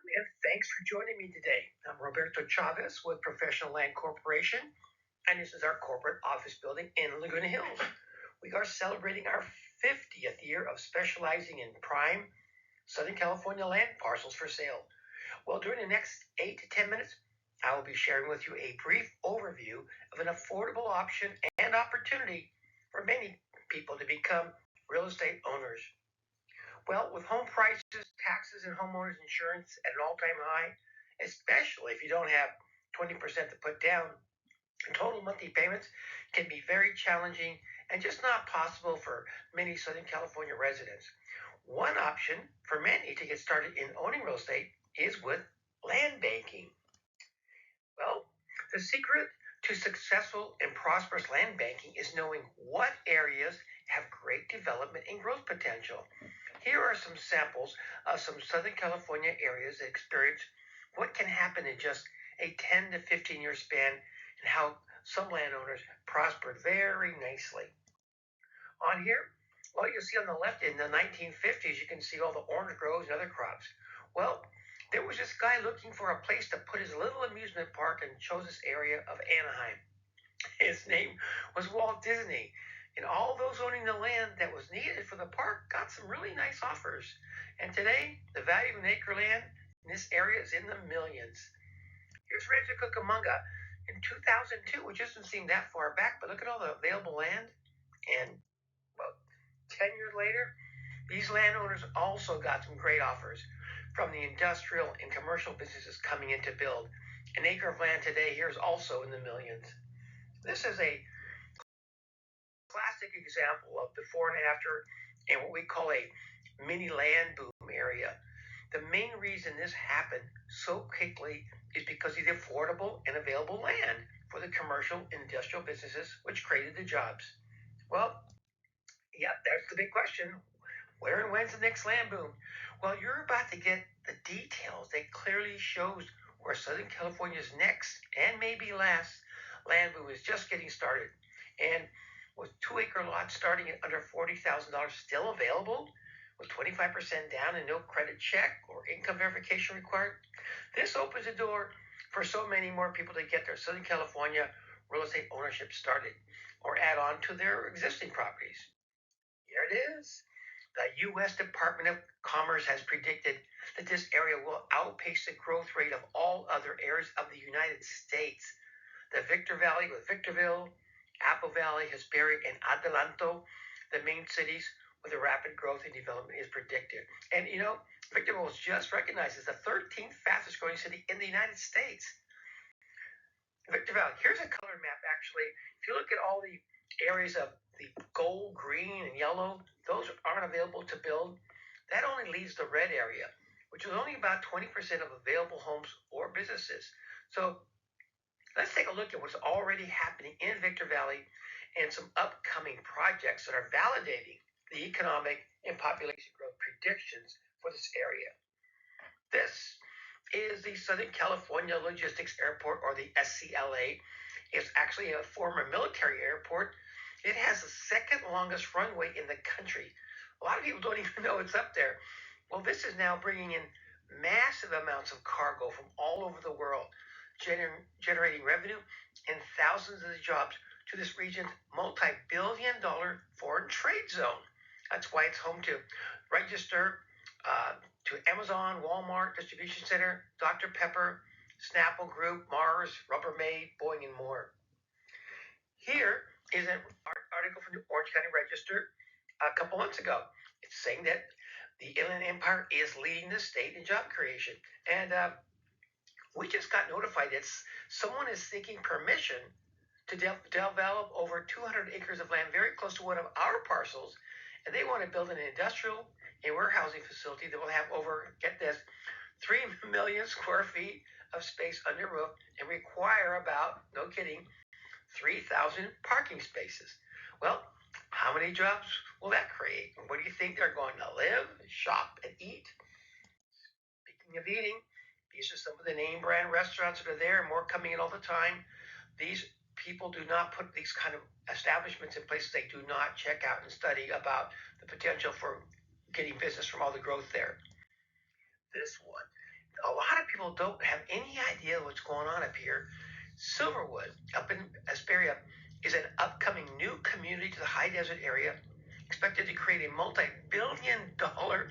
and thanks for joining me today. I'm Roberto Chavez with Professional Land Corporation, and this is our corporate office building in Laguna Hills. We are celebrating our 50th year of specializing in prime Southern California land parcels for sale. Well, during the next 8 to 10 minutes, I will be sharing with you a brief overview of an affordable option and opportunity for many people to become real estate owners. Well, with home prices, taxes, and homeowners insurance at an all time high, especially if you don't have 20% to put down, total monthly payments can be very challenging and just not possible for many Southern California residents. One option for many to get started in owning real estate is with land banking. Well, the secret to successful and prosperous land banking is knowing what areas have great development and growth potential. Here are some samples of some Southern California areas that experience what can happen in just a 10 to 15-year span and how some landowners prospered very nicely. On here, well, you'll see on the left in the 1950s, you can see all the orange groves and other crops. Well, there was this guy looking for a place to put his little amusement park and chose this area of Anaheim. His name was Walt Disney. And all those owning the land that was needed for the park got some really nice offers. And today, the value of an acre of land in this area is in the millions. Here's Rancho Cucamonga in 2002, which doesn't seem that far back, but look at all the available land. And about 10 years later, these landowners also got some great offers from the industrial and commercial businesses coming in to build. An acre of land today here is also in the millions. This is a classic example of before and after and what we call a mini land boom area. The main reason this happened so quickly is because of the affordable and available land for the commercial and industrial businesses, which created the jobs. Well, yeah, that's the big question. Where and when's the next land boom? Well, you're about to get the details that clearly shows where Southern California's next and maybe last land boom is just getting started. And with 2 acre lots starting at under $40,000 still available, with 25% down and no credit check or income verification required, this opens the door for so many more people to get their Southern California real estate ownership started or add on to their existing properties. Here it is. The U.S. Department of Commerce has predicted that this area will outpace the growth rate of all other areas of the United States. The Victor Valley with Victorville, Apple Valley, Hesperia, and Adelanto, the main cities with a rapid growth and development is predicted. And you know, Victorville was just recognized as the 13th fastest growing city in the United States. Victor Valley, here's a color map actually. If you look at all the areas of the gold, green, and yellow, those aren't available to build. That only leaves the red area, which is only about 20% of available homes or businesses. So let's take a look at what's already happening in Victor Valley and some upcoming projects that are validating the economic and population growth predictions for this area. This is the Southern California Logistics Airport, or the SCLA. It's actually a former military airport. It has the second longest runway in the country. A lot of people don't even know it's up there. Well, this is now bringing in massive amounts of cargo from all over the world, generating revenue and thousands of jobs to this region's multi-billion-dollar foreign trade zone. That's why it's home to register to Amazon, Walmart, Distribution Center, Dr. Pepper, Snapple Group, Mars, Rubbermaid, Boeing, and more. Here is an article from the Orange County Register a couple months ago. It's saying that the Inland Empire is leading the state in job creation. And we just got notified that someone is seeking permission to develop over 200 acres of land very close to one of our parcels. And they want to build an industrial and warehousing facility that will have over, get this, 3 million square feet of space under roof and require about, no kidding, 3,000 parking spaces. Well, how many jobs will that create? Where do you think they're going to live, shop, and eat? Speaking of eating, these are some of the name brand restaurants that are there, and more coming in all the time. These people do not put these kind of establishments in places they do not check out and study about the potential for getting business from all the growth there. This one, A lot of people don't have any idea what's going on up here. Silverwood, up in Hesperia, is an upcoming new community to the high desert area, expected to create a multi-billion-dollar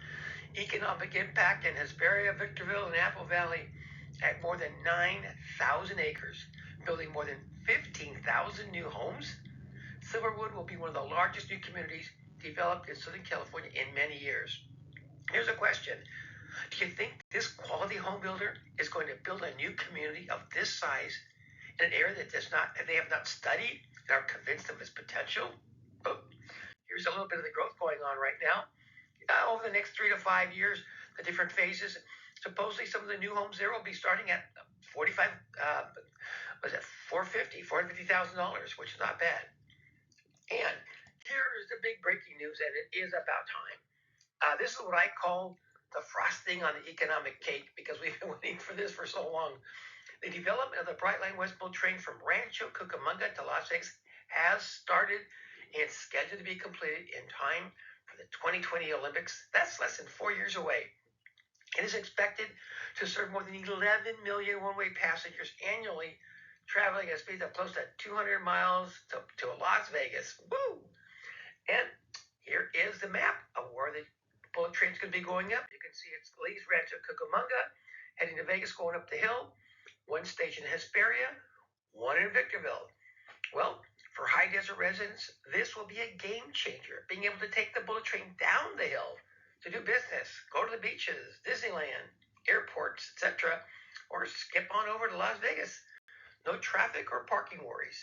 economic impact in Hesperia, Victorville, and Apple Valley at more than 9,000 acres, building more than 15,000 new homes. Silverwood will be one of the largest new communities developed in Southern California in many years. Here's a question. Do you think this quality home builder is going to build a new community of this size in an area that they have not studied and are convinced of its potential? Oh, here's a little bit of the growth going on right now. Over the next 3 to 5 years, the different phases. Supposedly, some of the new homes there will be starting at 45. Was it 450,000 dollars, which is not bad. And here is the big breaking news, and it is about time. This is what I call the frosting on the economic cake because we've been waiting for this for so long. The development of the Brightline West Boat train from Rancho Cucamonga to Las Vegas has started and is scheduled to be completed in time for the 2020 Olympics. That's less than 4 years away. It is expected to serve more than 11 million one-way passengers annually, traveling at speeds of close to 200 miles to Las Vegas. Woo! And here is the map of where the bullet train's going to be going up. You can see it leaves Rancho Cucamonga, heading to Vegas, going up the hill. One station in Hesperia, one in Victorville. Well, for high desert residents, this will be a game changer. Being able to take the bullet train down the hill to do business, go to the beaches, Disneyland, airports, etc., or skip on over to Las Vegas. No traffic or parking worries.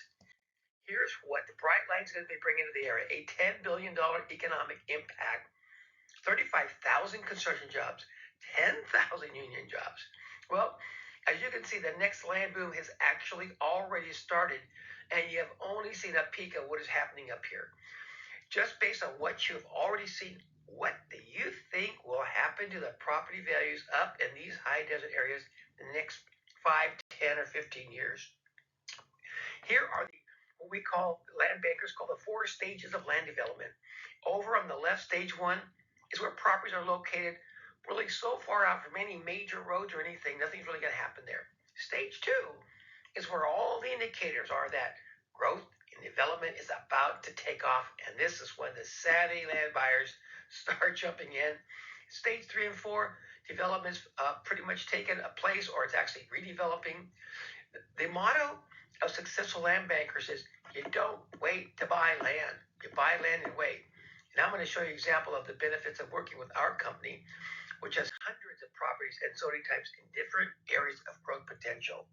Here's what the Brightline is going to be bringing to the area: a $10 billion economic impact, 35,000 construction jobs, 10,000 union jobs. Well, as you can see, the next land boom has actually already started, and you have only seen a peek of what is happening up here. Just based on what you have already seen, what do you think will happen to the property values up in these high desert areas in the next 5, 10, or 15 years? Here are what we call, land bankers call, the 4 stages of land development. Over on the left, stage 1 is where properties are located really so far out from any major roads or anything, nothing's really going to happen there. Stage 2 is where all the indicators are that growth and development is about to take off, and this is when the savvy land buyers start jumping in. Stage 3 and 4, development's pretty much taken a place, or it's actually redeveloping. The motto of successful land bankers is you don't wait to buy land, you buy land and wait. And I'm going to show you an example of the benefits of working with our company, which has hundreds of properties and zoning types in different areas of growth potential.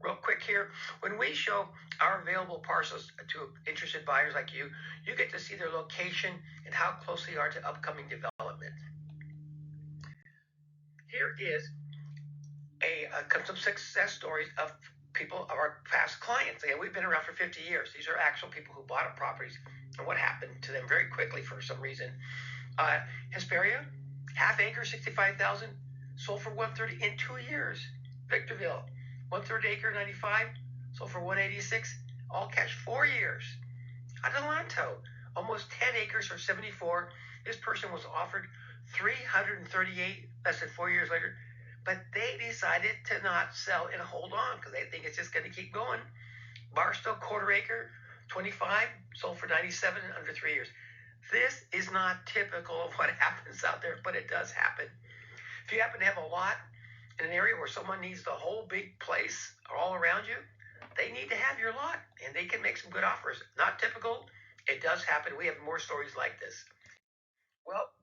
Real quick here, when we show our available parcels to interested buyers like you, you get to see their location and how close they are to upcoming development. Here is some success stories of people, of our past clients. Again, we've been around for 50 years. These are actual people who bought properties and what happened to them very quickly for some reason. Hesperia, half acre, 65,000, sold for 130 in 2 years. Victorville, 1/3 acre, 95, sold for 186, all cash, 4 years. Adelanto, almost 10 acres for 74. This person was offered 338 less than 4 years later, but they decided to not sell and hold on because they think it's just going to keep going. Barstow, 1/4 acre, 25, sold for 97 in under 3 years. This is not typical of what happens out there, but it does happen. If you happen to have a lot in an area where someone needs the whole big place all around you, they need to have your lot, and they can make some good offers. Not typical. It does happen. We have more stories like this. Well,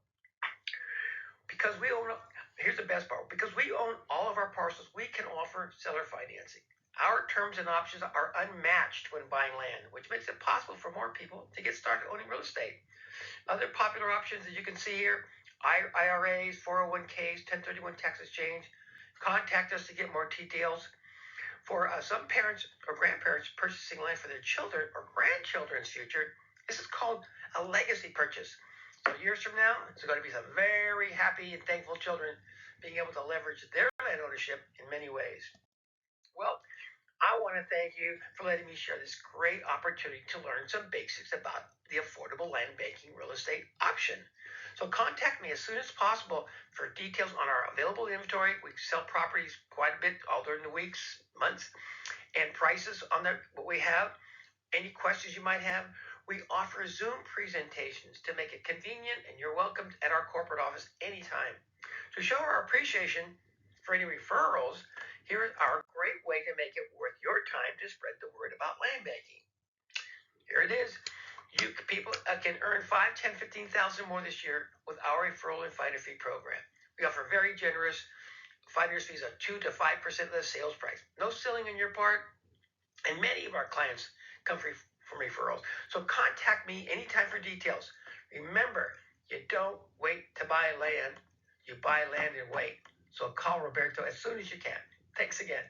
because we own, here's the best part, because we own all of our parcels, we can offer seller financing. Our terms and options are unmatched when buying land, which makes it possible for more people to get started owning real estate. Other popular options, as you can see here, IRAs, 401ks, 1031 tax exchange. Contact us to get more details. For some parents or grandparents purchasing land for their children or grandchildren's future, this is called a legacy purchase. So years from now, it's going to be some very happy and thankful children being able to leverage their land ownership in many ways. Well, I want to thank you for letting me share this great opportunity to learn some basics about the affordable land banking real estate option. So contact me as soon as possible for details on our available inventory. We sell properties quite a bit all during the weeks, months, and prices on what we have. Any questions you might have. We offer Zoom presentations to make it convenient, and you're welcome at our corporate office anytime. To show our appreciation for any referrals, here is our great way to make it worth your time to spread the word about land banking. Here it is. You people can earn 5, 10, 15,000 more this year with our referral and finder fee program. We offer very generous finder's fees of 2 to 5% of the sales price. No selling on your part, and many of our clients come from referrals. So contact me anytime for details. Remember, you don't wait to buy land, you buy land and wait. So call Roberto as soon as you can. Thanks again.